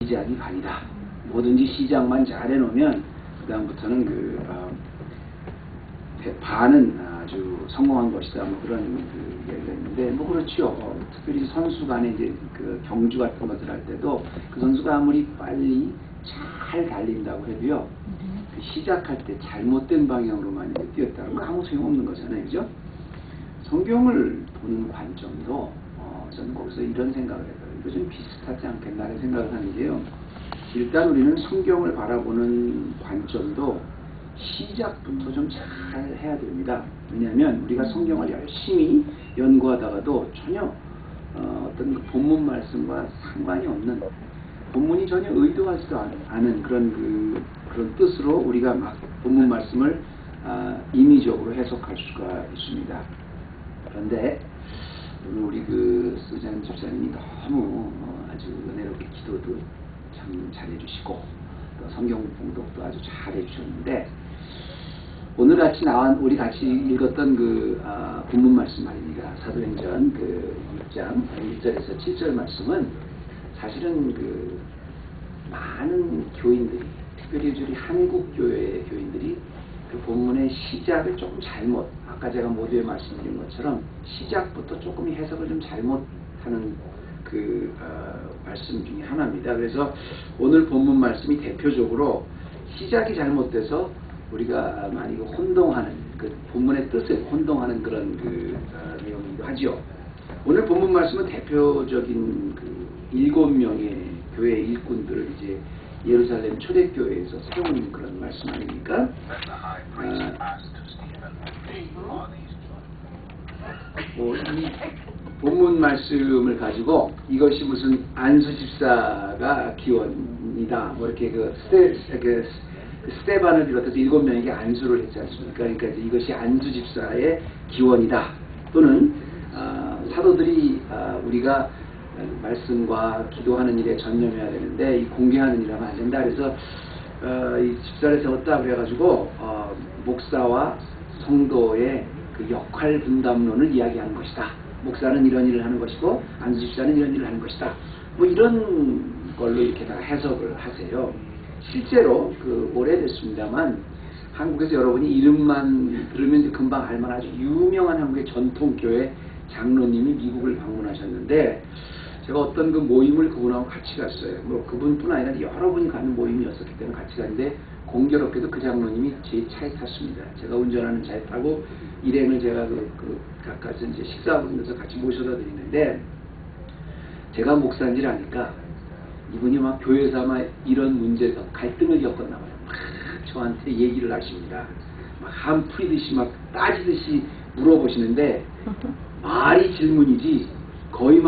시작이 반이다. 뭐든지 시작만 잘 해놓으면 그 다음부터는 반은 아주 성공한 것이다. 뭐 그런 이야기가 있는데 뭐 그렇죠. 특별히 선수 간에 이제 그 경주 같은 것을 할 때도 그 선수가 아무리 빨리 잘 달린다고 해도요. 그 시작할 때 잘못된 방향으로만 뛰었다면 아무 소용없는 거잖아요. 그죠? 성경을 보는 관점도 저는 거기서 이런 생각을 해요. 이거 좀 비슷하지 않겠나 하는 생각을 하는 게요. 일단 우리는 성경을 바라보는 관점도 시작부터 좀 잘 해야 됩니다. 왜냐하면 우리가 성경을 열심히 연구하다가도 전혀 어떤 그 본문 말씀과 상관이 없는, 본문이 전혀 의도하지도 않은 그런 뜻으로 우리가 막 본문 말씀을 임의적으로 해석할 수가 있습니다. 그런데 오늘 우리 수잔 집사님이 너무 아주 은혜롭게 기도도 참 잘해주시고 또 성경 봉독도 아주 잘해주셨는데, 오늘 우리 같이 읽었던 본문 말씀 말입니다. 사도행전 6장 1절에서 7절 말씀은 사실은 많은 교인들이, 특별히 우리 한국 교회의 교인들이 그 본문의 시작을 조금 잘못, 아까 제가 모두에 말씀드린 것처럼 시작부터 조금 해석을 좀 잘못하는 말씀 중에 하나입니다. 그래서 오늘 본문 말씀이 대표적으로 시작이 잘못돼서 우리가 많이 혼동하는, 본문의 뜻을 혼동하는 그런 내용이기도 하죠. 오늘 본문 말씀은 대표적인 7명의 교회 일꾼들을 이제 예루살렘 초대교회에서 세우는 그런 말씀 아닙니까? 이 본문 말씀을 가지고 이것이 무슨 안수 집사가 기원이다, 뭐 이렇게 스테반을 비롯해서 7명에게 안수를 했지 않습니까? 그러니까 이것이 안수 집사의 기원이다, 또는 사도들이 우리가 말씀과 기도하는 일에 전념해야 되는데 이 공개하는 일을 하면 안 된다. 그래서 이 집사를 세웠다 그래가지고 목사와 성도의 그 역할 분담론을 이야기하는 것이다. 목사는 이런 일을 하는 것이고 안수 집사는 이런 일을 하는 것이다. 뭐 이런 걸로 이렇게 다 해석을 하세요. 실제로 오래됐습니다만 한국에서 여러분이 이름만 들으면 이제 금방 알만한 아주 유명한 한국의 전통교회 장로님이 미국을 방문하셨는데, 제가 어떤 모임을 그분하고 같이 갔어요. 뭐 그분뿐 아니라 여러분이 가는 모임이었었기 때문에 같이 갔는데, 공교롭게도 그 장로님이 제 차에 탔습니다. 제가 운전하는 차에 타고 일행을 제가 가까이서 이제 식사하고 있면서 같이 모셔다 드리는데, 제가 목사인지를 아니까 이분이 막 교회에서 아마 이런 문제에서 갈등을 겪었나 봐요. 막 저한테 얘기를 하십니다. 막 한풀이듯이 막 따지듯이 물어보시는데, 말이 질문이지 거의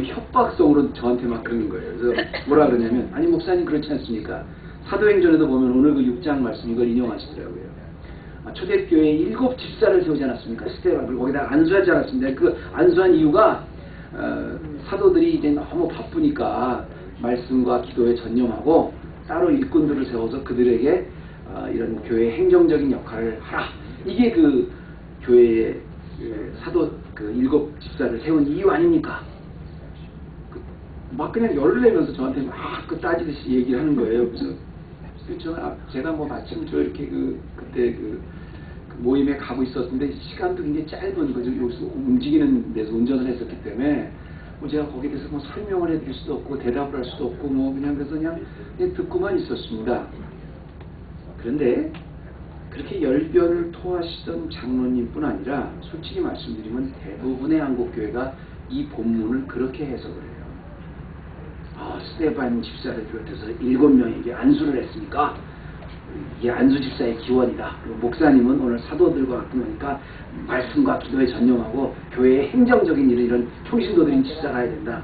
협박성으로 저한테 막 그러는 거예요. 그래서 뭐라 그러냐면, 아니 목사님 그렇지 않습니까? 사도행전에도 보면 오늘 6장 말씀 이걸 인용하시더라고요. 초대교회에 7 집사를 세우지 않았습니까? 스테반을 거기다 안수하지 않았습니다. 그 안수한 이유가 사도들이 이제 너무 바쁘니까 말씀과 기도에 전념하고 따로 일꾼들을 세워서 그들에게 이런 교회 행정적인 역할을 하라. 이게 교회의 사도 7 집사를 세운 이유 아닙니까? 막 그냥 열을 내면서 저한테 막 따지듯이 얘기를 하는 거예요. 그래서 제가 마침 이렇게 그때 모임에 가고 있었는데 시간도 굉장히 짧은 거죠. 여기서 움직이는 데서 운전을 했었기 때문에 제가 거기에 대해서 설명을 해드릴 수도 없고 대답을 할 수도 없고 그래서 그냥 듣고만 있었습니다. 그런데 그렇게 열변을 토하시던 장로님뿐 아니라 솔직히 말씀드리면 대부분의 한국 교회가 이 본문을 그렇게 해석을 해요. 스테반 집사를 비롯해서 7명에게 안수를 했으니까 이게 안수 집사의 기원이다. 그리고 목사님은 오늘 사도들과 같은 거니까 말씀과 기도에 전념하고 교회의 행정적인 일을 이런 총신도들인 집사가 해야 된다.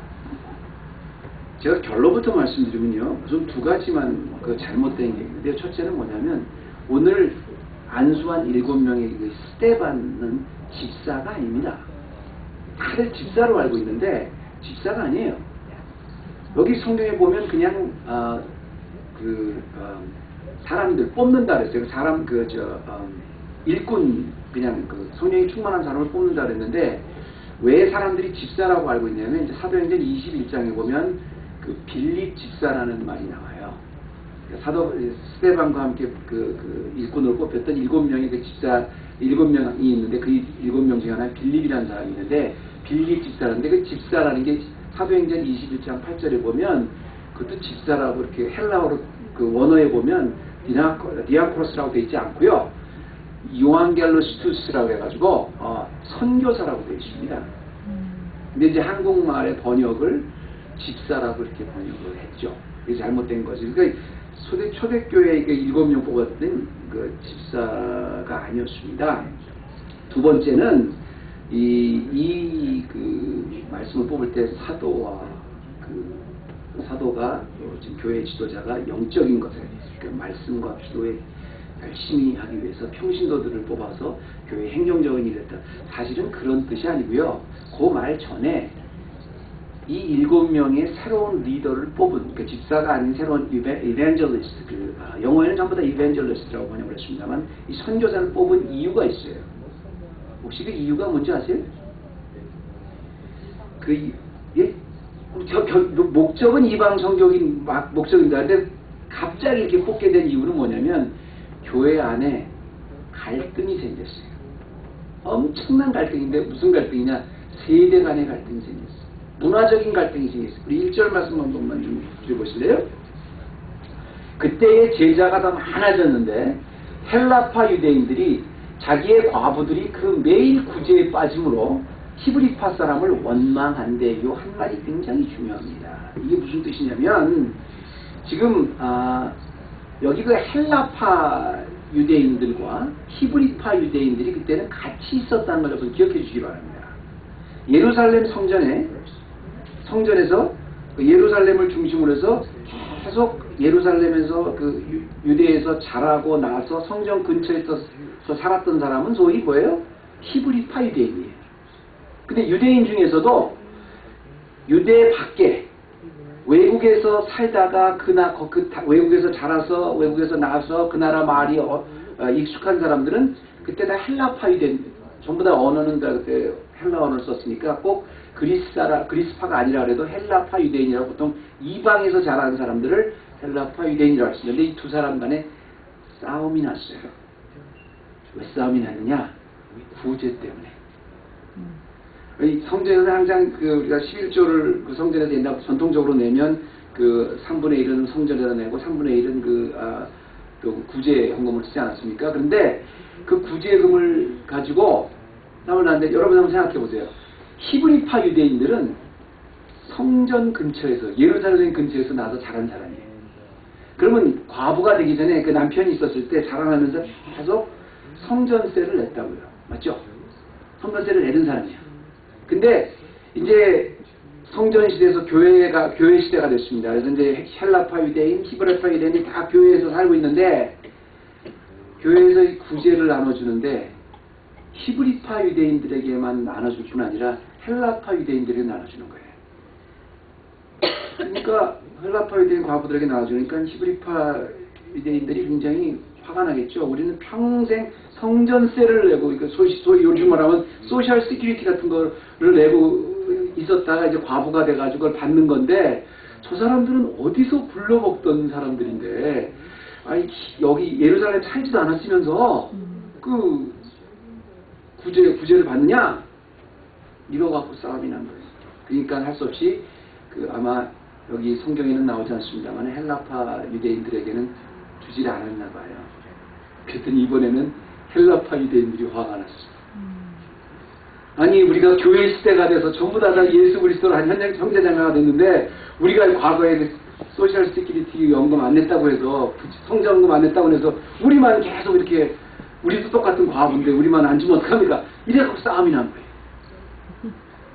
제가 결론부터 말씀드리면요, 우선 2가지만 잘못된 게 있는데, 첫째는 뭐냐면 오늘 안수한 7명의 스테반은 집사가 아닙니다. 다들 집사로 알고 있는데 집사가 아니에요. 여기 성경에 보면 그냥 사람들 뽑는다 그랬어요. 사람 일꾼, 그냥 성령이 충만한 사람을 뽑는다 그랬는데, 왜 사람들이 집사라고 알고 있냐면 이제 사도행전 21장에 보면 그 빌립 집사라는 말이 나와요. 사도 스데반과 함께 그 일꾼으로 뽑혔던 7명의 그 집사 7명이 있는데 그 7명 중에 하나 빌립이라는 사람이 있는데 빌립 집사라는데 그 집사라는 게 사도행전 21장 8절에 보면 그것도 집사라고 이렇게 헬라어로 그 원어에 보면 디아코로스라고 되어 있지 않고요. 요한겔로스투스라고 해가지고 선교사라고 되어 있습니다. 근데 이제 한국말의 번역을 집사라고 이렇게 번역을 했죠. 이게 잘못된 거지. 그러니까 초대교회에 7명 뽑았던 그 집사가 아니었습니다. 두 번째는 그 말씀을 뽑을 때 사도가 지금 교회 지도자가 영적인 것에 그 말씀과 기도에 열심히 하기 위해서 평신도들을 뽑아서 교회 행정적인 일을 했다. 사실은 그런 뜻이 아니고요. 그 말 전에 이 7명의 새로운 리더를 뽑은 그 집사가 아닌 새로운 이벤젤리스트 영어에는 전부 다 이벤젤리스트라고 번역을 했습니다만 이 선교사를 뽑은 이유가 있어요. 혹시 그 이유가 뭔지 아세요? 목적은 이방 성적인 목적입니다. 근데 갑자기 이렇게 뽑게 된 이유는 뭐냐면 교회 안에 갈등이 생겼어요. 엄청난 갈등인데 무슨 갈등이냐? 세대 간의 갈등이 생겼어요. 문화적인 갈등이 생겼어요. 우리 1절 말씀 한 번만 좀 드려보실래요? 그때의 제자가 더 많아졌는데 헬라파 유대인들이 자기의 과부들이 그 매일 구제에 빠짐으로 히브리파 사람을 원망한대. 요 한 말이 굉장히 중요합니다. 이게 무슨 뜻이냐면 지금 여기 그 헬라파 유대인들과 히브리파 유대인들이 그때는 같이 있었다는 걸 여러분 기억해 주시기 바랍니다. 예루살렘 성전에서 예루살렘을 중심으로 해서 계속 예루살렘에서 그 유대에서 자라고 나서 성전 근처에서 살았던 사람은 소위 뭐예요? 히브리파 유대인이에요. 근데 유대인 중에서도 유대 밖에 외국에서 살다가 외국에서 자라서 외국에서 나와서 그 나라 말이 익숙한 사람들은 그때 다 헬라파 유대인, 전부 다 언어는 다 그때 헬라 언어를 썼으니까 꼭 그리스파가 아니라 그래도 헬라파 유대인이라고 보통 이방에서 자라는 사람들을 헬라파 유대인이라고 했습니다. 근데 이 두 사람 간에 싸움이 났어요. 왜 싸움이 났느냐? 구제 때문에. 성전에서 항상 우리가 11조를 그 성전에서 옛날 전통적으로 내면 그 3분의 1은 성전에다 내고 3분의 1은 그 구제 헌금을 쓰지 않았습니까? 그런데 그 구제금을 가지고 싸움을 났는데 여러분 한번 생각해 보세요. 히브리파 유대인들은 성전 근처에서 예루살렘 근처에서 나서 자란 사람이에요. 그러면 과부가 되기 전에 그 남편이 있었을 때 자라나면서 계속 성전세를 냈다고요. 맞죠? 성전세를 내는 사람이에요. 근데 이제 성전 시대에서 교회 시대가 됐습니다. 그래서 이제 헬라파 유대인, 히브리파 유대인이 다 교회에서 살고 있는데 교회에서 구제를 나눠주는데 히브리파 유대인들에게만 나눠줄 뿐 아니라 헬라파 유대인들에게 나눠주는 거예요. 그러니까 헬라파 유대인 과부들에게 나눠주니까 히브리파 유대인들이 굉장히 화가 나겠죠. 우리는 평생 성전세를 내고 소위 요즘 말하면 소셜 시큐리티 같은 거를 내고 있었다가 이제 과부가 돼가지고 그걸 받는 건데 저 사람들은 어디서 굴러먹던 사람들인데 여기 예루살렘 살지도 않았으면서 그 구제를 받느냐? 이러갖고 싸움이 난 거예요. 그러니까 할 수 없이 아마 여기 성경에는 나오지 않습니다만 헬라파 유대인들에게는 주질 않았나 봐요. 그랬더니 이번에는 헬라파 유대인들이 화가 났어요. 아니 우리가 교회 시대가 돼서 전부 다 예수 그리스도를 한 현장 형제자매가 됐는데 우리가 과거에 소셜 시큐리티 연금 안 냈다고 해서 성장금 안 냈다고 해서 우리만 계속 이렇게 우리도 똑같은 과부인데 우리만 안 주면 어떡합니까? 이래갖고 싸움이 난 거예요.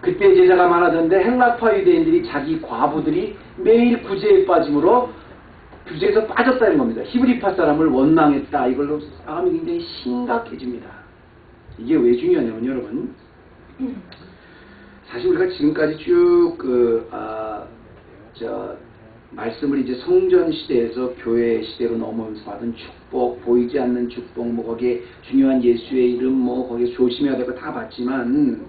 그때 제자가 많아졌는데 헬라파 유대인들이 자기 과부들이 매일 구제에 빠짐으로 구제에서 빠졌다는 겁니다. 히브리파 사람을 원망했다. 이걸로 싸움이 굉장히 심각해집니다. 이게 왜 중요하냐면 여러분 사실 우리가 지금까지 쭉 말씀을 이제 성전 시대에서 교회 시대로 넘어오면서 받은 축복, 보이지 않는 축복, 뭐 거기에 중요한 예수의 이름, 뭐 거기에 조심해야 될 거 다 봤지만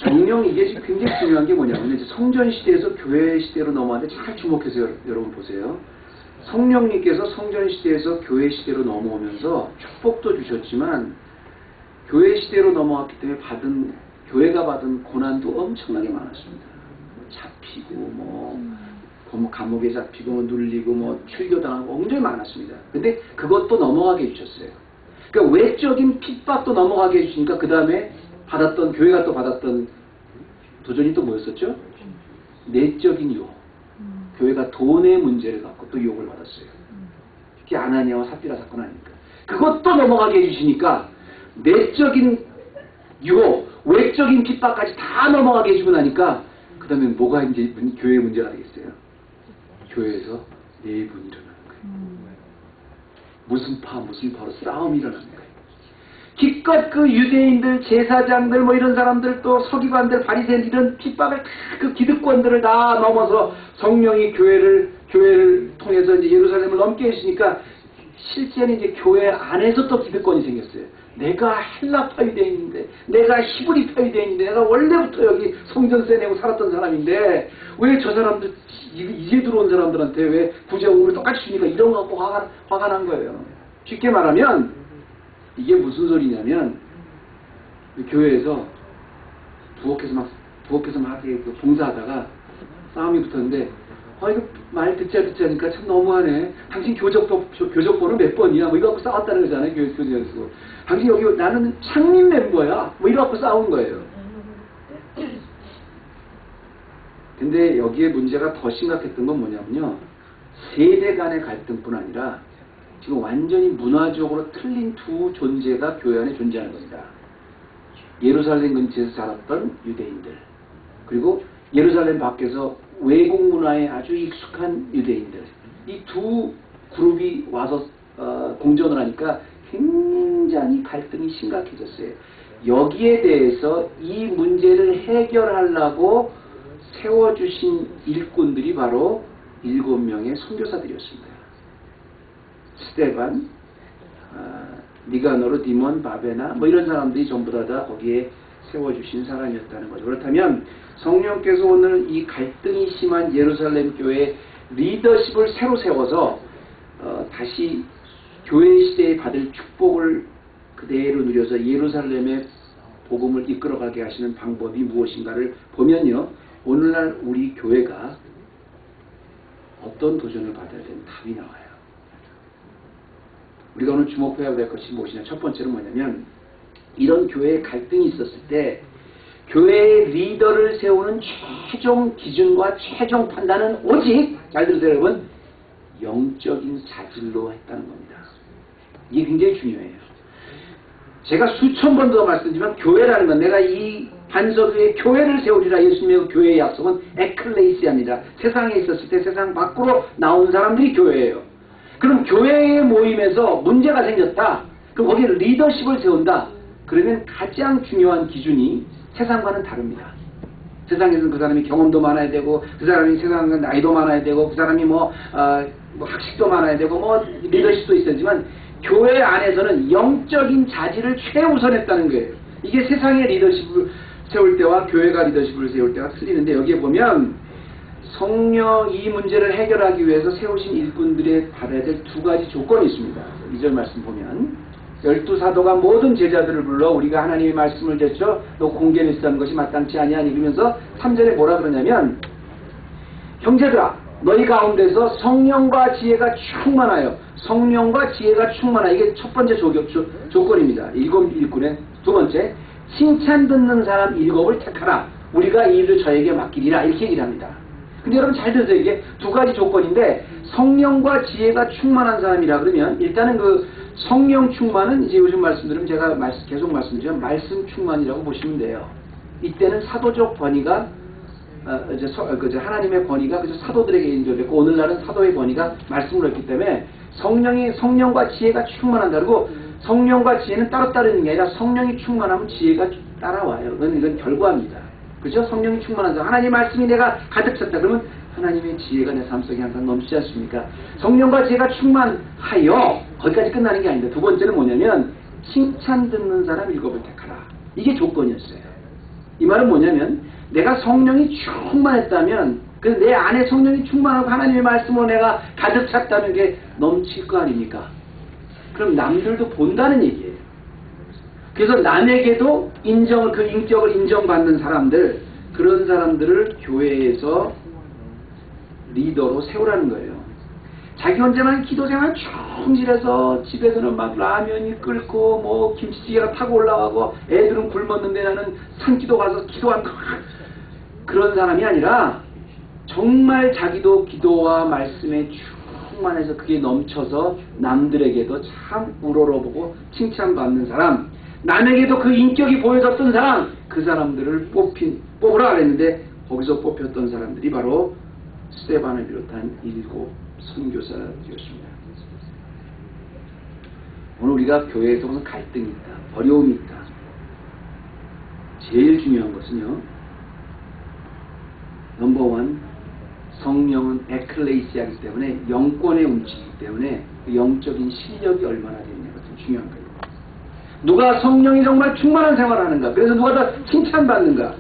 성령 이게 지금 굉장히 중요한 게 뭐냐면 이제 성전 시대에서 교회 시대로 넘어왔는데 잘 주목해서 여러분 보세요. 성령님께서 성전 시대에서 교회 시대로 넘어오면서 축복도 주셨지만 교회 시대로 넘어왔기 때문에 교회가 받은 고난도 엄청나게 많았습니다. 잡히고 뭐 감옥에 잡히고 뭐 눌리고 뭐 출교당하고 굉장히 많았습니다. 근데 그것도 넘어가게 해주셨어요. 그러니까 외적인 핍박도 넘어가게 해주시니까 그 다음에 교회가 또 받았던 도전이 또 뭐였었죠? 내적인 유혹. 교회가 돈의 문제를 갖고 또 유혹을 받았어요. 특히 아나니아와 삽비라 사건 아닙니까? 그것도 넘어가게 해주시니까 내적인 유혹, 외적인 핍박까지 다 넘어가게 해주고 나니까 그 다음에 뭐가 이제 교회의 문제가 되겠어요? 교회에서 내분이 일어나는 거예요. 무슨 파로 싸움이 일어나는 거예요. 기껏 그 유대인들, 제사장들, 뭐 이런 사람들, 또 서기관들, 바리새인들 이런 핍박을 그 기득권들을 다 넘어서 성령이 교회를 통해서 이제 예루살렘을 넘게 해주시니까 실제는 이제 교회 안에서 또 기득권이 생겼어요. 내가 헬라파 유대인인데, 내가 히브리파 유대인인데, 내가 원래부터 여기 성전세 내고 살았던 사람인데 왜 저 사람들 이제 들어온 사람들한테 왜 구제공을 똑같이 주니까 이런 거 갖고 화가 난 거예요. 쉽게 말하면 이게 무슨 소리냐면 교회에서 부엌에서 막 봉사하다가 싸움이 붙었는데 이거 말 듣자 하니까 참 너무하네. 당신 교적번호 몇 번이야? 뭐 이거 갖고 싸웠다는 거잖아요. 교회에서. 당신 여기 나는 창립 멤버야. 뭐 이거 갖고 싸운 거예요. 근데 여기에 문제가 더 심각했던 건 뭐냐면요. 세대 간의 갈등뿐 아니라 지금 완전히 문화적으로 틀린 두 존재가 교회 안에 존재하는 겁니다. 예루살렘 근처에서 자랐던 유대인들, 그리고 예루살렘 밖에서 외국 문화에 아주 익숙한 유대인들, 이 두 그룹이 와서 공존을 하니까 굉장히 갈등이 심각해졌어요. 여기에 대해서 이 문제를 해결하려고 세워주신 일꾼들이 바로 7명의 선교사들이었습니다. 스테반, 니가노르, 디몬, 바베나 뭐 이런 사람들이 전부 다 거기에 세워주신 사람이었다는 거죠. 그렇다면 성령께서 오늘 이 갈등이 심한 예루살렘 교회의 리더십을 새로 세워서 다시 교회 시대에 받을 축복을 그대로 누려서 예루살렘의 복음을 이끌어가게 하시는 방법이 무엇인가를 보면요. 오늘날 우리 교회가 어떤 도전을 받아야 되는 답이 나와요. 우리가 오늘 주목해야 될 것이 무엇이냐. 첫 번째는 뭐냐면 이런 교회에 갈등이 있었을 때 교회의 리더를 세우는 최종 기준과 최종 판단은 오직, 잘 들으세요 여러분, 영적인 자질로 했다는 겁니다. 이게 굉장히 중요해요. 제가 수천 번 더 말씀드리지만 교회라는 건, 내가 이 반석 위에 교회를 세우리라 예수님의 교회의 약속은 에클레시아입니다. 세상에 있었을 때 세상 밖으로 나온 사람들이 교회예요. 그럼 교회의 모임에서 문제가 생겼다. 그럼 거기에 리더십을 세운다. 그러면 가장 중요한 기준이 세상과는 다릅니다. 세상에서는 그 사람이 경험도 많아야 되고, 그 사람이 세상에 나이도 많아야 되고, 그 사람이 뭐 학식도 많아야 되고, 뭐 리더십도 있었지만 교회 안에서는 영적인 자질을 최우선했다는 거예요. 이게 세상의 리더십을 세울 때와 교회가 리더십을 세울 때가 틀리는데, 여기에 보면 성령 이 문제를 해결하기 위해서 세우신 일꾼들의 받아야 될 두 가지 조건이 있습니다. 2절 말씀 보면 12사도가 모든 제자들을 불러 우리가 하나님의 말씀을 제쳐 너 공개 멸시하는 것이 마땅치 아니하니, 이러면서 3절에 뭐라 그러냐면, 형제들아 너희 가운데서 성령과 지혜가 충만하여, 성령과 지혜가 충만하여, 이게 첫 번째 조건입니다. 일꾼의 두 번째, 칭찬 듣는 사람 7을 택하라. 우리가 이 일을 저에게 맡기리라. 이렇게 얘기를 합니다. 근데 여러분 잘 들으세요. 이게 두 가지 조건인데, 성령과 지혜가 충만한 사람이라 그러면 일단은 그 성령 충만은 이제 요즘 말씀드리면 제가 계속 말씀드리면 말씀 충만이라고 보시면 돼요. 이때는 사도적 권위가 하나님의 권위가 그래서 사도들에게 인도됐고, 오늘날은 사도의 권위가 말씀으로 했기 때문에 성령과 지혜가 충만한다. 그리고 성령과 지혜는 따로 있는 게 아니라 성령이 충만하면 지혜가 따라와요. 이건 결과입니다. 그죠? 성령이 충만한 사람, 하나님의 말씀이 내가 가득 찼다 그러면 하나님의 지혜가 내 삶속에 항상 넘치지 않습니까? 성령과 지혜가 충만하여, 거기까지 끝나는 게 아닌데, 두 번째는 뭐냐면 칭찬 듣는 사람 7을 택하라. 이게 조건이었어요. 이 말은 뭐냐면 내가 성령이 충만했다면 그래서 내 안에 성령이 충만하고 하나님의 말씀으로 내가 가득 찼다면 그게 넘칠 거 아닙니까? 그럼 남들도 본다는 얘기예요. 그래서 남에게도 인정을, 그 인격을 인정받는 사람들, 그런 사람들을 교회에서 리더로 세우라는 거예요. 자기 혼자만 기도생활 충실해서 집에서는 막 라면이 끓고 뭐 김치찌개가 타고 올라가고 애들은 굶었는데 나는 산기도 가서 기도한다. 그런 사람이 아니라 정말 자기도 기도와 말씀에 충만해서 그게 넘쳐서 남들에게도 참 우러러보고 칭찬받는 사람, 남에게도 그 인격이 보여졌던 사람, 그 사람들을 뽑으라 그랬는데 거기서 뽑혔던 사람들이 바로 스데반을 비롯한 7 선교사였습니다. 오늘 우리가 교회에서 무슨 갈등이 있다, 어려움이 있다. 제일 중요한 것은요, 넘버 1, 성령은 에클레시아이기 때문에 영권에 움직이기 때문에 그 영적인 실력이 얼마나 되느냐가 좀 중요한 거예요. 누가 성령이 정말 충만한 생활을 하는가, 그래서 누가 더 칭찬받는가,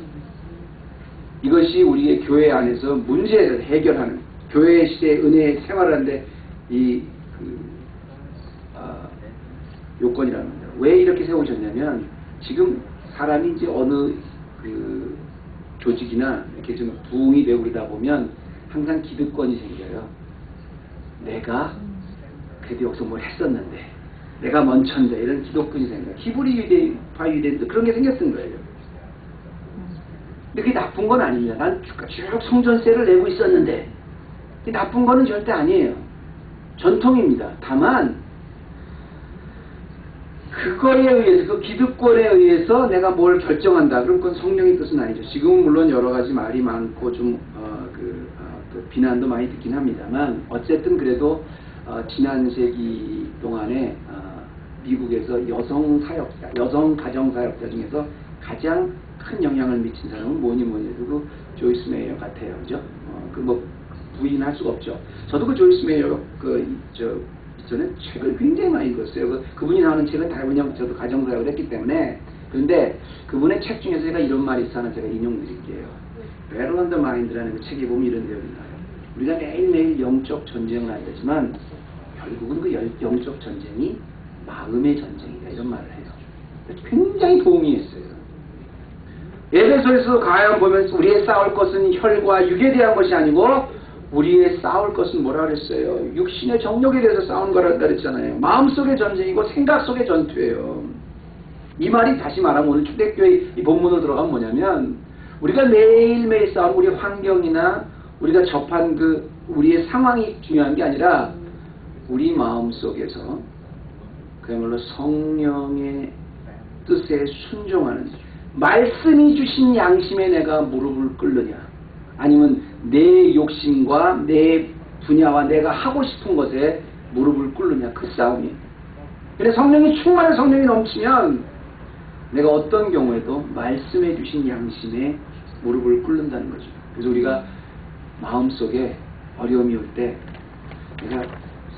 이것이 우리의 교회 안에서 문제를 해결하는, 교회 시대의 은혜의 생활을 하는데 요건이라는 겁니다. 왜 이렇게 세우셨냐면 지금 사람이 이제 어느 조직이나 이렇게 좀 부흥이 되고 그러다 보면 항상 기득권이 생겨요. 내가 그래도 여기서 뭘 했었는데 내가 먼저인데 이런 기득권이 생겨요. 기브리 바유대도 그런 게 생겼던 거예요. 근데 그게 나쁜 건 아닙니다. 난 쭉 성전세를 내고 있었는데 그게 나쁜 거는 절대 아니에요. 전통입니다. 다만 그거에 의해서, 그 기득권에 의해서 내가 뭘 결정한다. 그럼 그건 성령의 뜻은 아니죠. 지금은 물론 여러 가지 말이 많고 좀 또 비난도 많이 듣긴 합니다만 어쨌든 그래도 지난 세기 동안에 미국에서 여성 사역자, 여성 가정 사역자 중에서 가장 큰 영향을 미친 사람은 뭐니 해도 그 조이스 메이어 같아요. 그죠? 그 뭐 부인할 수가 없죠. 저도 그 조이스 메이어 저는 책을 굉장히 많이 읽었어요. 그분이 나오는 책은 다 그냥 저도 가정사역을 했기 때문에. 그런데 그분의 책 중에서 제가 이런 말이 있어 하나 제가 인용드릴게요. Battle on the Mind라는 그 책에 보면 이런 내용이 나와요. 우리가 매일매일 영적 전쟁을 하지만 결국은 그 영적 전쟁이 마음의 전쟁이다. 이런 말을 해요. 굉장히 도움이 했어요. 에베소에서 가야 보면 우리의 싸울 것은 혈과 육에 대한 것이 아니고 우리의 싸울 것은 뭐라 그랬어요? 육신의 정욕에 대해서 싸우는 거라고 그랬잖아요. 마음속의 전쟁이고 생각 속의 전투예요. 이 말이 다시 말하면 오늘 초대교회 이 본문으로 들어가면 뭐냐면 우리가 매일매일 싸우는 우리 환경이나 우리가 접한 우리의 상황이 중요한 게 아니라 우리 마음속에서 그야말로 성령의 뜻에 순종하는 말씀이 주신 양심에 내가 무릎을 꿇느냐 아니면 내 욕심과 내 분야와 내가 하고 싶은 것에 무릎을 꿇느냐 그 싸움이에요. 근데 성령이 충만한 성령이 넘치면 내가 어떤 경우에도 말씀해 주신 양심에 무릎을 꿇는다는 거죠. 그래서 우리가 마음속에 어려움이 올 때 내가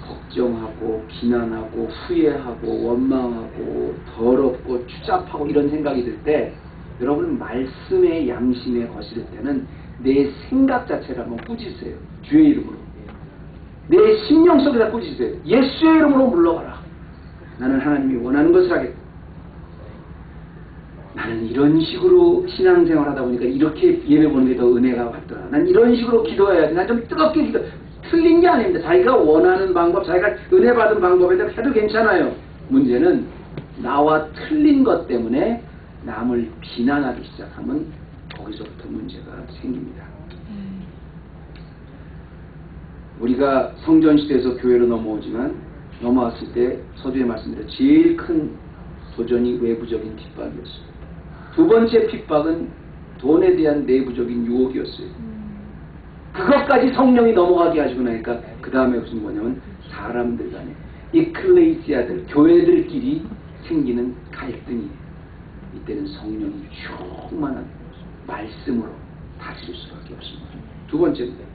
걱정하고 비난하고 후회하고 원망하고 더럽고 추잡하고 이런 생각이 들 때 여러분 말씀의 양심에 거스를 때는 내 생각 자체를 한번 꾸짖으세요. 주의 이름으로. 내 심령 속에다 꾸짖으세요. 예수의 이름으로 물러가라. 나는 하나님이 원하는 것을 하겠다. 나는 이런 식으로 신앙생활 하다 보니까 이렇게 예배 보는 게 더 은혜가 왔더라. 난 이런 식으로 기도해야지. 난 좀 뜨겁게 기도. 틀린 게 아닙니다. 자기가 원하는 방법, 자기가 은혜 받은 방법에 대해서 해도 괜찮아요. 문제는 나와 틀린 것 때문에 남을 비난하기 시작하면 거기서부터 문제가 생깁니다. 우리가 성전시대에서 교회로 넘어왔을 때 서두에 말씀드린 제일 큰 도전이 외부적인 핍박이었어요. 두 번째 핍박은 돈에 대한 내부적인 유혹이었어요. 그것까지 성령이 넘어가게 하시고 나니까 그 다음에 무슨 뭐냐면 사람들 간에 이클레시아들 교회들끼리 생기는 갈등이에요. 이때는 성령이 충만한 말씀으로 다스릴 수밖에 없습니다. 두 번째입니다.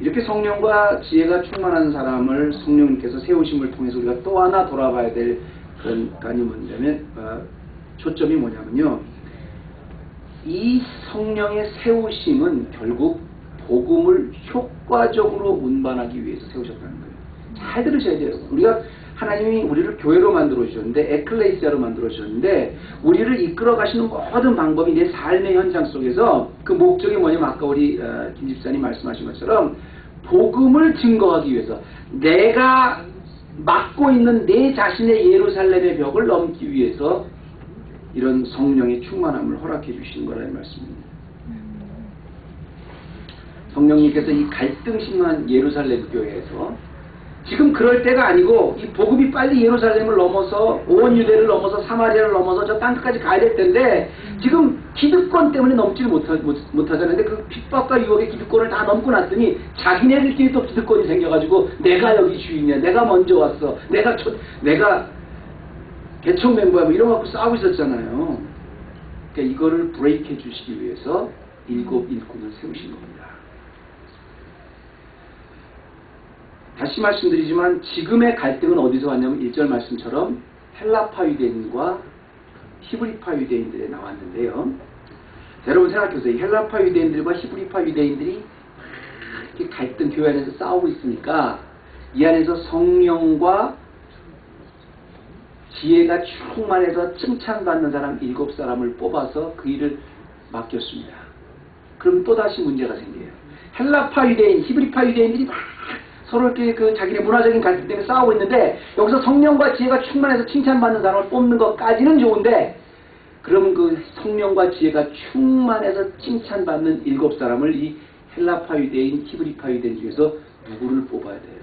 이렇게 성령과 지혜가 충만한 사람을 성령님께서 세우심을 통해서 우리가 또 하나 돌아봐야 될 그런 간이 뭐냐면 초점이 뭐냐면요. 이 성령의 세우심은 결국 복음을 효과적으로 운반하기 위해서 세우셨다는 거예요. 잘 들으셔야 돼요. 우리가 하나님이 우리를 교회로 만들어 주셨는데, 에클레시아로 만들어 주셨는데, 우리를 이끌어 가시는 모든 방법이 내 삶의 현장 속에서 그 목적이 뭐냐면 아까 우리 김 집사님 말씀하신 것처럼 복음을 증거하기 위해서, 내가 맡고 있는 내 자신의 예루살렘의 벽을 넘기 위해서 이런 성령의 충만함을 허락해 주시는 거라는 말씀입니다. 성령님께서 이 갈등심한 예루살렘 교회에서 지금 그럴 때가 아니고, 이 복음이 빨리 예루살렘을 넘어서 온 유대를 넘어서 사마리아를 넘어서 저 땅끝까지 가야 될 텐데, 지금 기득권 때문에 넘지를 못하잖아요. 근데 그 핍박과 유혹의 기득권을 다 넘고 났더니 자기네들끼리 또 기득권이 생겨가지고 내가 여기 주인이야, 내가 먼저 왔어, 내가 개척 멤버야, 뭐 이런 거 갖고 싸우고 있었잖아요. 그러니까 이거를 브레이크 해주시기 위해서 일곱 일꾼을 세우신 겁니다. 다시 말씀드리지만 지금의 갈등은 어디서 왔냐면 1절 말씀처럼 헬라파 유대인과 히브리파 유대인들에 나왔는데요. 자, 여러분 생각해보세요. 헬라파 유대인들과 히브리파 유대인들이 이렇게 갈등, 교회 안에서 싸우고 있으니까 이 안에서 성령과 지혜가 충만해서 칭찬받는 사람 7사람을 뽑아서 그 일을 맡겼습니다. 그럼 또다시 문제가 생겨요. 헬라파 유대인, 히브리파 유대인들이 막 서로 이렇게 그 자기네 문화적인 갈등 때문에 싸우고 있는데, 여기서 성령과 지혜가 충만해서 칭찬받는 사람을 뽑는 것까지는 좋은데, 그러면 그 성령과 지혜가 충만해서 칭찬받는 7사람을 이 헬라파 유대인, 히브리파 유대인 중에서 누구를 뽑아야 돼요?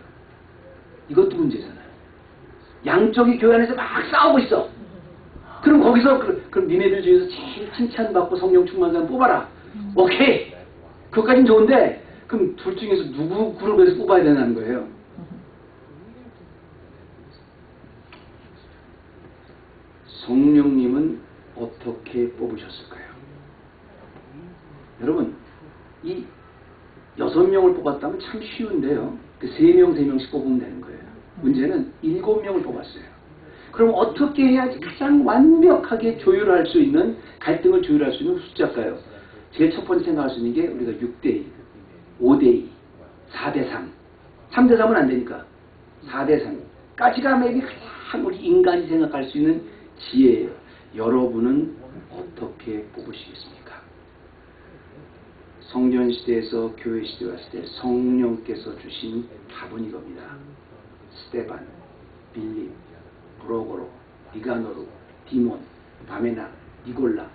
이것도 문제잖아요. 양쪽이 교회 안에서 막 싸우고 있어. 그럼 거기서 그럼 니네들 중에서 제일 칭찬받고 성령 충만한 사람 뽑아라. 오케이. 그것까지는 좋은데, 그럼 둘 중에서 누구 그룹에서 뽑아야 되는 거예요? 성령님은 어떻게 뽑으셨을까요? 여러분, 이 6명을 뽑았다면 참 쉬운데요. 3명, 3명씩 뽑으면 되는 거예요. 문제는 7명을 뽑았어요. 그럼 어떻게 해야지 가장 완벽하게 조율할 수 있는, 갈등을 조율할 수 있는 숫자일까요? 제일 첫 번째 생각할 수 있는 게 우리가 6대2, 5대2, 4대3. 3대3은 안 되니까 4대3까지가 maybe 가장 우리 인간이 생각할 수 있는 지혜예요. 여러분은 어떻게 뽑으시겠습니까? 성전시대에서 교회시대에 왔을 때 성령께서 주신 답은 이겁니다. 스데반, 빌립, 브로고로, 니가노르, 디몬, 바메나, 니골라,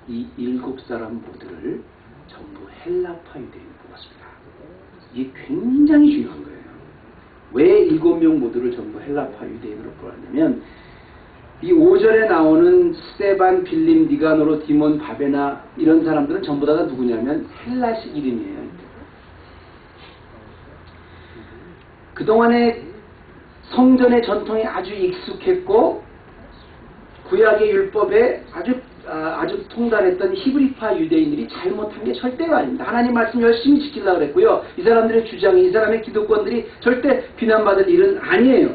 이 7사람 모두를 전부 헬라파 유대인을 뽑았습니다. 이게 굉장히 중요한 거예요. 왜 7명 모두를 전부 헬라파 유대인으로 뽑았냐면, 이 5절에 나오는 스데반, 빌립, 니가노르, 디몬, 바베나 이런 사람들은 전부 다가 누구냐면 헬라식 이름이에요. 그동안에 성전의 전통에 아주 익숙했고 구약의 율법에 아주 통달했던 히브리파 유대인들이 잘못한 게 절대가 아닙니다. 하나님 말씀 열심히 지키려고 그랬고요. 이 사람들의 주장이, 이 사람의 기득권들이 절대 비난받을 일은 아니에요.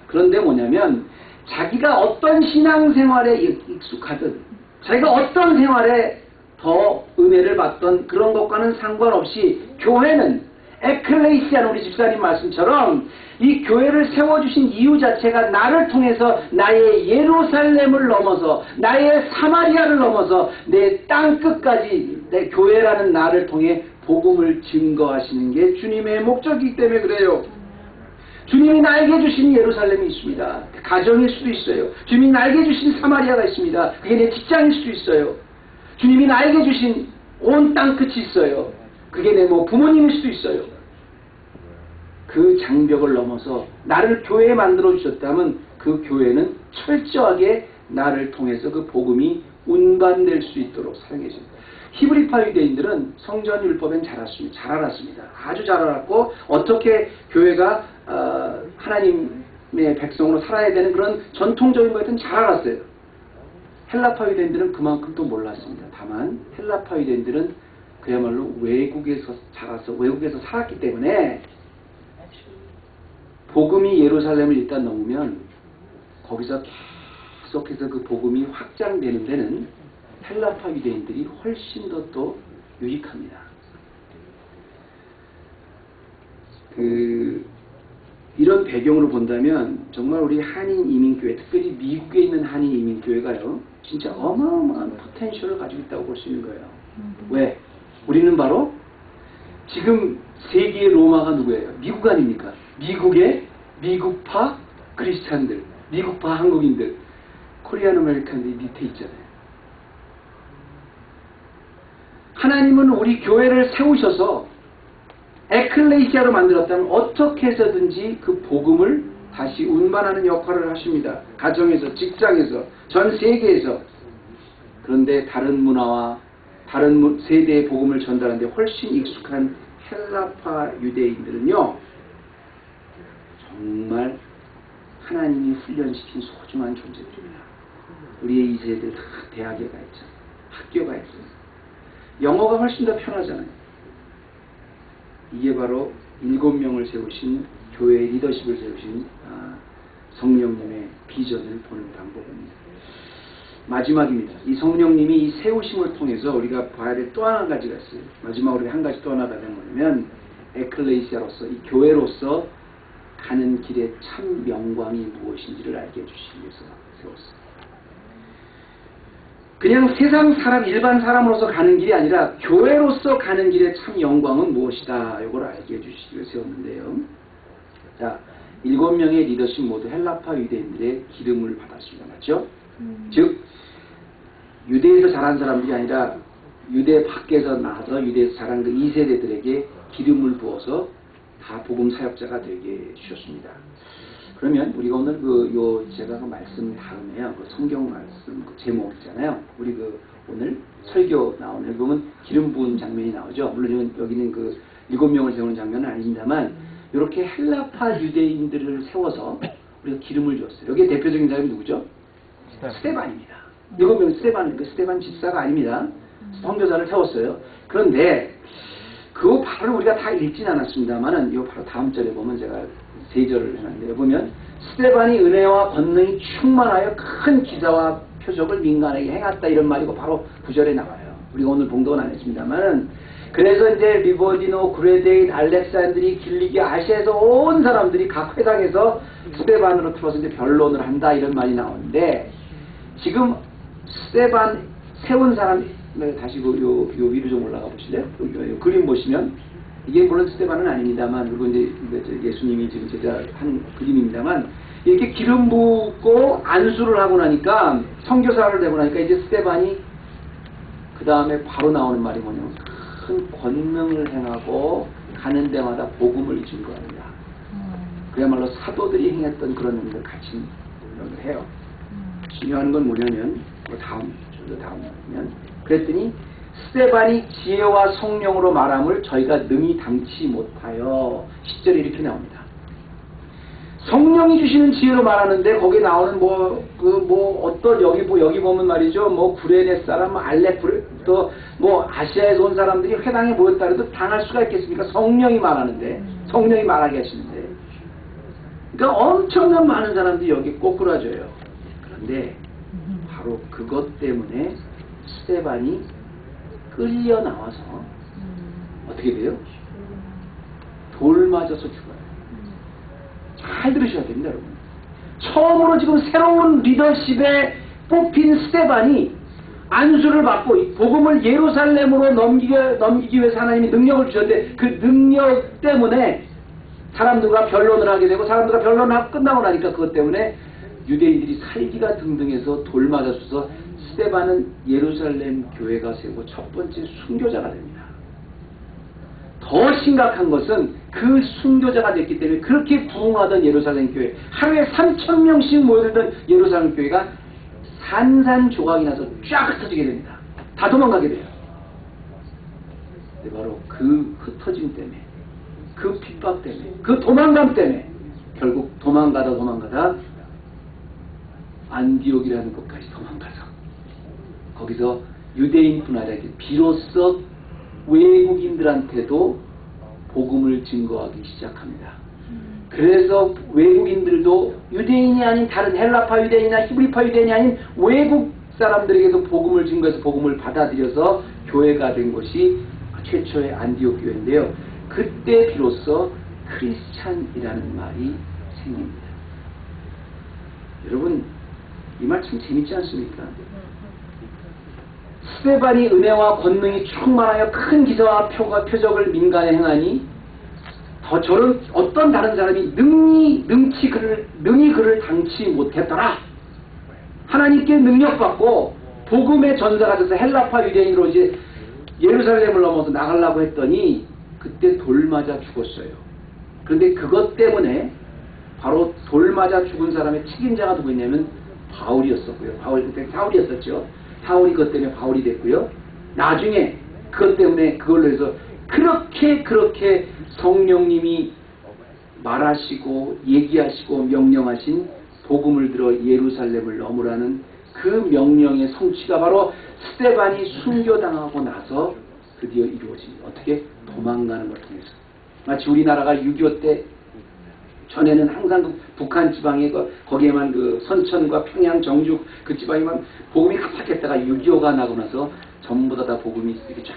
그런데 뭐냐면 자기가 어떤 신앙생활에 익숙하든, 자기가 어떤 생활에 더 은혜를 받던 그런 것과는 상관없이 교회는, 에클레시아는 우리 집사님 말씀처럼 이 교회를 세워주신 이유 자체가 나를 통해서 나의 예루살렘을 넘어서, 나의 사마리아를 넘어서 내 땅끝까지 내 교회라는 나를 통해 복음을 증거하시는 게 주님의 목적이기 때문에 그래요. 주님이 나에게 주신 예루살렘이 있습니다. 가정일 수도 있어요. 주님이 나에게 주신 사마리아가 있습니다. 그게 내 직장일 수도 있어요. 주님이 나에게 주신 온 땅끝이 있어요. 그게 내 부모님일 수도 있어요. 그 장벽을 넘어서 나를 교회에 만들어 주셨다면 그 교회는 철저하게 나를 통해서 그 복음이 운반될 수 있도록 사용해 줍니다. 히브리파 유대인들은 성전 율법엔 잘 알았습니다. 아주 잘 알았고 어떻게 교회가 하나님의 백성으로 살아야 되는 그런 전통적인 것들은 잘 알았어요. 헬라파 유대인들은 그만큼 또 몰랐습니다. 다만 헬라파 유대인들은 그야말로 외국에서 자라서 외국에서 살았기 때문에 복음이 예루살렘을 일단 넘으면 거기서 계속해서 그 복음이 확장되는 데는 헬라파 유대인들이 훨씬 더 또 유익합니다. 이런 배경으로 본다면 정말 우리 한인 이민교회, 특별히 미국에 있는 한인 이민교회가요, 진짜 어마어마한 포텐셜을 가지고 있다고 볼 수 있는 거예요. 왜? 우리는 바로 지금 세계의 로마가 누구예요? 미국 아닙니까? 미국의 미국파 크리스찬들, 미국파 한국인들, 코리안 아메리칸들이 밑에 있잖아요. 하나님은 우리 교회를 세우셔서 에클레시아로 만들었다면 어떻게 해서든지 그 복음을 다시 운반하는 역할을 하십니다. 가정에서, 직장에서, 전 세계에서. 그런데 다른 문화와 다른 세대의 복음을 전달하는데 훨씬 익숙한 헬라파 유대인들은요, 정말 하나님이 훈련시킨 소중한 존재들입니다. 우리의 이 세대들 다 대학에 가 있죠. 학교 가 있어요. 영어가 훨씬 더 편하잖아요. 이게 바로 7명을 세우신 교회의 리더십을 세우신 성령님의 비전을 보는 방법입니다. 마지막입니다. 이 성령님이 이 세우심을 통해서 우리가 봐야 될 또 한 가지가 있어요. 마지막으로 한 가지 또 하나가 되는 뭐냐면 에클레시아로서, 이 교회로서 가는 길의 참 영광이 무엇인지를 알게 해주시기 위해서 세웠어요. 그냥 세상 사람, 일반 사람으로서 가는 길이 아니라 교회로서 가는 길의 참 영광은 무엇이다. 이걸 알게 해주시기 위해 세웠는데요. 자, 7명의 리더십 모두 헬라파 유대인들의 기름을 받았습니다. 맞죠? 즉, 유대에서 자란 사람들이 아니라 유대 밖에서 나와서 유대에서 자란 그 2세대들에게 기름을 부어서 다 복음 사역자가 되게 해주셨습니다. 그러면 우리가 오늘 제가 그 말씀 다음에요, 그 성경 말씀 그 제목 있잖아요. 우리 오늘 설교 나오는, 여기 보면 기름 부은 장면이 나오죠. 물론 여기는 7명을 세우는 장면은 아닙니다만, 이렇게 헬라파 유대인들을 세워서 우리가 기름을 줬어요. 여기에 대표적인 사람이 누구죠? 스데반입니다. 7명 스데반 집사가 아닙니다. 선교사를 세웠어요. 그런데 그 바로 우리가 다 읽진 않았습니다만은, 이 바로 다음 절에 보면 제가 3절을 해놨는데, 보면 스데반이 은혜와 권능이 충만하여 큰 기사와 표적을 민간에게 행했다, 이런 말이고 바로 9절에 나와요. 우리가 오늘 봉독은 안 했습니다만, 그래서 이제 리버디노, 구레데인, 알렉산드리, 길리기, 아시아에서 온 사람들이 각 회당에서 스데반으로 틀어서 이제 변론을 한다, 이런 말이 나오는데, 지금 스데반 세운 사람, 다시 요 위로 좀 올라가 보실래요? 요 그림 보시면, 이게 물론 스데반은 아닙니다만, 그리고 이제 예수님이 지금 제자한 그림입니다만, 이렇게 기름 붓고 안수를 하고 나니까, 선교사를 되고 나니까 이제 스데반이 그 다음에 바로 나오는 말이 뭐냐면, 큰 권능을 행하고 가는 데마다 복음을 증거합니다. 그야말로 사도들이 행했던 그런 일을 같이 해요. 중요한 건 뭐냐면, 다음 보면, 그랬더니 스데반이 지혜와 성령으로 말함을 저희가 능히 담지 못하여, 10절에 이렇게 나옵니다. 성령이 주시는 지혜로 말하는데 거기에 나오는 어떤 여기 보면 말이죠, 구레네 사람, 또 아시아에서 온 사람들이 회당에 모였다 해도 당할 수가 있겠습니까? 성령이 말하는데, 성령이 말하게 하시는데, 그러니까 엄청난 많은 사람들이 여기 꼬꾸라져요. 그런데 바로 그것 때문에 스데반이 끌려 나와서 어떻게 돼요? 돌 맞아서 죽어요. 잘 들으셔야 됩니다, 여러분. 처음으로 지금 새로운 리더십에 뽑힌 스데반이 안수를 받고 복음을 예루살렘으로 넘기기 위해서 하나님이 능력을 주셨는데, 그 능력 때문에 사람들과 변론을 하게 되고, 사람들과 변론을 끝나고 나니까 그것 때문에 유대인들이 살기가 등등해서 돌 맞아서서 스데반은 예루살렘 교회가 세우고 첫 번째 순교자가 됩니다. 더 심각한 것은 그 순교자가 됐기 때문에 그렇게 부흥하던 예루살렘 교회, 하루에 3,000명씩 모여들던 예루살렘 교회가 산산조각이 나서 쫙 흩어지게 됩니다. 다 도망가게 돼요. 근데 바로 그 흩어짐 때문에, 그 핍박 때문에, 그 도망감 때문에 결국 도망가다 안디옥이라는 곳까지 도망가서 거기서 유대인뿐 아니라 비로소 외국인들한테도 복음을 증거하기 시작합니다. 그래서 외국인들도 유대인이 아닌 다른 헬라파 유대인이나 히브리파 유대인이 아닌 외국 사람들에게도 복음을 증거해서 복음을 받아들여서 교회가 된 것이 최초의 안디옥 교회인데요. 그때 비로소 크리스찬이라는 말이 생깁니다. 여러분, 이 말 참 재밌지 않습니까? 스데반이 은혜와 권능이 충만하여 큰 기사와 표적을 민간에 행하니 더 저런 어떤 다른 사람이 능히 그를 당치 못했더라. 하나님께 능력받고 복음의 전사가 돼서 헬라파 유대인으로 이제 예루살렘을 넘어서 나가려고 했더니 그때 돌 맞아 죽었어요. 그런데 그것 때문에 바로 돌 맞아 죽은 사람의 책임자가 누구였냐면 바울이었었고요. 바울 그때 사울이었었죠. 사울이 그것 때문에 바울이 됐고요. 나중에 그것 때문에 그걸로 해서 그렇게 성령님이 말하시고 얘기하시고 명령하신 복음을 들어 예루살렘을 넘으라는 그 명령의 성취가 바로 스데반이 순교당하고 나서 드디어 이루어집니다. 어떻게? 도망가는 걸 통해서. 마치 우리나라가 6.25 때 전에는 항상 그 북한 지방에 거기에만 그 선천과 평양, 정주 그 지방에만 복음이 가득했다가 6.25가 나고 나서 전부 다 복음이 이렇게 쫙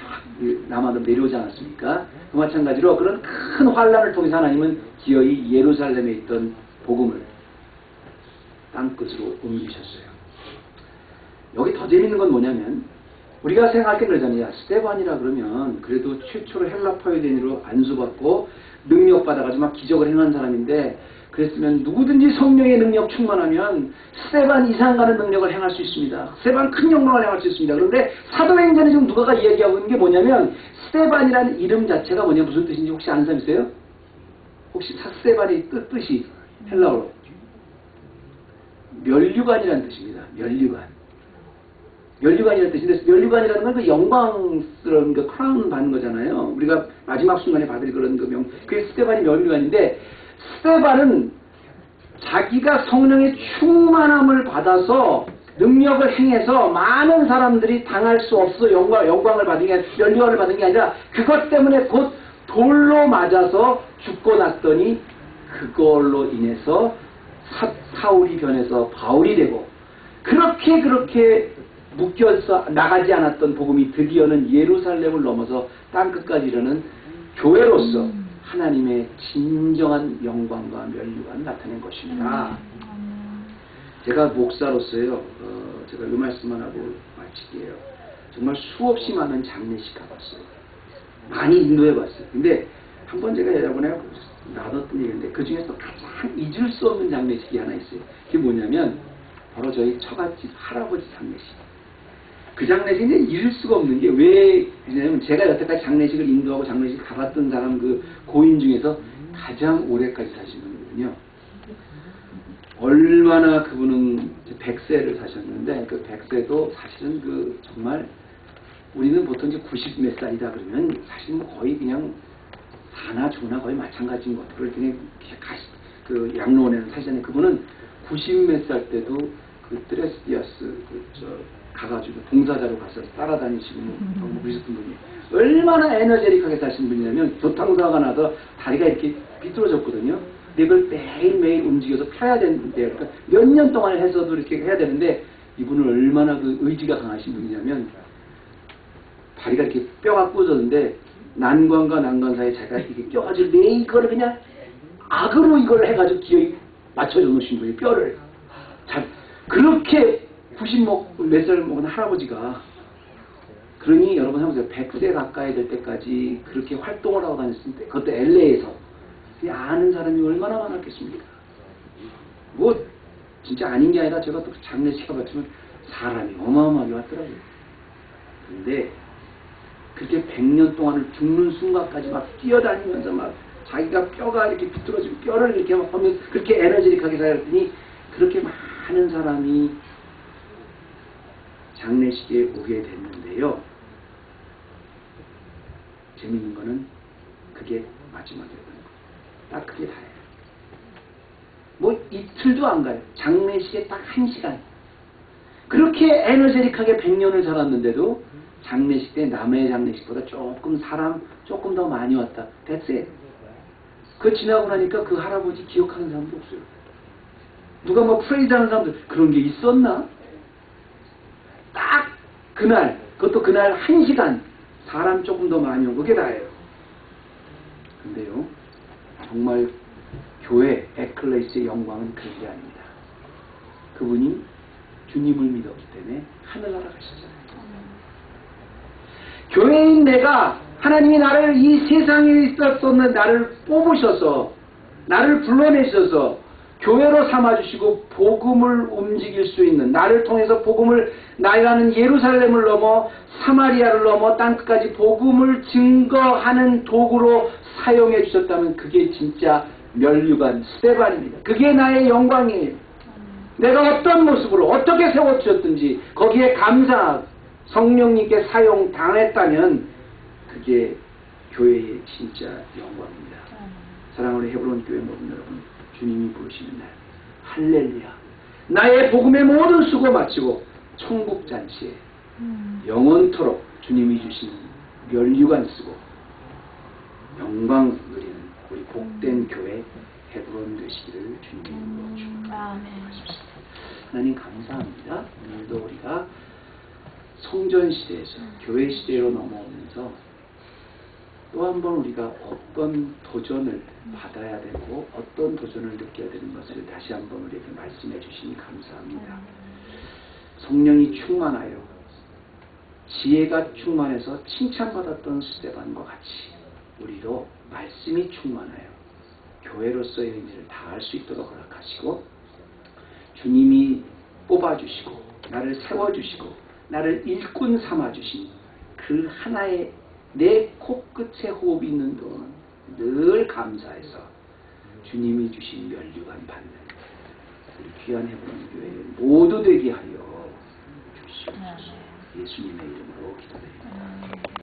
남아도 내려오지 않았습니까? 그 마찬가지로 그런 큰 환란을 통해서 하나님은 기어이 예루살렘에 있던 복음을 땅끝으로 옮기셨어요. 여기 더 재밌는 건 뭐냐면 우리가 생각할 때 그러잖아요. 스데반이라 그러면 그래도 최초로 헬라파 유대인으로 안수받고 능력받아가지고 막 기적을 행한 사람인데 그랬으면 누구든지 성령의 능력 충만하면 스데반 이상 가는 능력을 행할 수 있습니다. 스데반 큰 영광을 행할 수 있습니다. 그런데 사도행전에 지금 누가가 이야기하고 있는 게 뭐냐면 스데반이라는 이름 자체가 뭐냐 무슨 뜻인지 혹시 아는 사람 있어요? 혹시 스데반의 뜻이 헬라어로 면류관이라는 뜻입니다. 면류관이라는 뜻인데 면류관이라는 건 그 영광스러운 그 크라운 받는 거잖아요. 우리가 마지막 순간에 받을 그런 그 그게 스데반이 면류관인데 스데반은 자기가 성령의 충만함을 받아서 능력을 행해서 많은 사람들이 당할 수 없어 영광을 받은 게 면류관을 받은 게 아니라 그것 때문에 곧 돌로 맞아서 죽고 났더니 그걸로 인해서 사울이 변해서 바울이 되고 그렇게 묶여서 나가지 않았던 복음이 드디어는 예루살렘을 넘어서 땅끝까지 이르는 교회로서 하나님의 진정한 영광과 면류관을 나타낸 것입니다. 제가 목사로서요, 제가 이 말씀만 하고 마칠게요. 정말 수없이 많은 장례식 가봤어요. 많이 인도해봤어요. 근데 한번 제가 여러분에 나눴던 얘기인데 그 중에서 가장 잊을 수 없는 장례식이 하나 있어요. 그게 뭐냐면 바로 저희 처갓집 할아버지 장례식. 그 장례식은 잊을 수가 없는 게 왜 그러냐면 제가 여태까지 장례식을 인도하고 장례식 가봤던 사람 그 고인 중에서 가장 오래까지 사신 분이거든요. 얼마나 그분은 100세를 사셨는데 그 100세도 사실은 그 정말 우리는 보통 이제 90 몇 살이다 그러면 사실은 거의 그냥 사나 조나 거의 마찬가지인 것 같아요. 그냥 그 양로원에는 사시잖아요. 그분은 90 몇 살 때도 그 트레스디아스 가가지고 봉사자로 가서 따라다니시고 그러셨던 분이 얼마나 에너제틱하게 사신 분이냐면 교통사고가 나서 다리가 이렇게 비뚤어졌거든요. 근데 이걸 매일매일 움직여서 펴야 되는데 그러니까 몇 년 동안 해서도 이렇게 해야 되는데 이분은 얼마나 그 의지가 강하신 분이냐면 다리가 이렇게 뼈가 부러졌는데 난관과 난관 사이에 자기가 이렇게 껴가지고 매일 이거를 그냥 악으로 이걸 해가지고 기어이 맞춰줘 놓으신 분이 뼈를 그렇게 90 몇 살 먹은 할아버지가 그러니 여러분 해보세요. 100세 가까이 될 때까지 그렇게 활동을 하고 다녔을 때 그것도 LA에서 아는 사람이 얼마나 많았겠습니까? 뭐 진짜 아닌 게 아니라 제가 또 장례식 가봤지만 사람이 어마어마하게 왔더라고요. 근데 그렇게 100년 동안을 죽는 순간까지 막 뛰어다니면서 막 자기가 뼈가 이렇게 비뚤어지고 뼈를 이렇게 막 하면서 그렇게 에너지릭하게 살았더니 그렇게 많은 사람이 장례식에 오게 됐는데요. 재밌는 거는 그게 마지막이었던 거예요. 딱 그게 다예요. 뭐 이틀도 안 가요. 장례식에 딱 1시간. 그렇게 에너제틱하게 100년을 살았는데도 장례식 때 남의 장례식보다 사람 조금 더 많이 왔다. That's it. 그거 지나고 나니까 그 할아버지 기억하는 사람도 없어요. 누가 뭐 프레이즈 하는 사람들 그런 게 있었나? 그날, 그것도 그날 1시간 사람 조금 더 많이 온 그게 다예요. 근데요, 정말 교회 에클레시아의 영광은 그런 게 아닙니다. 그분이 주님을 믿었기 때문에 하늘나라 가시잖아요. 교회인 내가 하나님이 나를 이 세상에 있었던 나를 뽑으셔서 나를 불러내셔서 교회로 삼아주시고 복음을 움직일 수 있는, 나를 통해서 복음을, 나라는 예루살렘을 넘어 사마리아를 넘어 땅끝까지 복음을 증거하는 도구로 사용해 주셨다면 그게 진짜 면류관 스데반입니다. 그게 나의 영광이에요. 내가 어떤 모습으로 어떻게 세워주셨든지 거기에 감사하고 성령님께 사용당했다면 그게 교회의 진짜 영광입니다. 사랑하는 헤브론 교회 모든 여러분, 주님이 부르시는 날 할렐루야, 나의 복음의 모든 수고 마치고 천국 잔치에 영원토록 주님이 주시는 면류관 쓰고 영광 누리는 우리 복된 교회 헤브론 되시기를 주님으로 축복하십시오. 하나님 감사합니다. 오늘도 우리가 성전 시대에서 교회 시대로 넘어오면서 또 한 번 우리가 어떤 도전을 받아야 되고 어떤 도전을 느껴야 되는 것을 다시 한번 우리에게 말씀해 주시니 감사합니다. 성령이 충만하여 지혜가 충만해서 칭찬받았던 스데반과 같이 우리도 말씀이 충만하여 교회로서의 의미를 다할 수 있도록 허락하시고 주님이 뽑아주시고 나를 세워주시고 나를 일꾼 삼아주신 그 하나의 내 코끝에 호흡이 있는 동안 늘 감사해서 주님이 주신 면류관 받는 우리 귀한 헤브론 교회 모두 되게 하여 주시옵소서. 예수님의 이름으로 기도드립니다.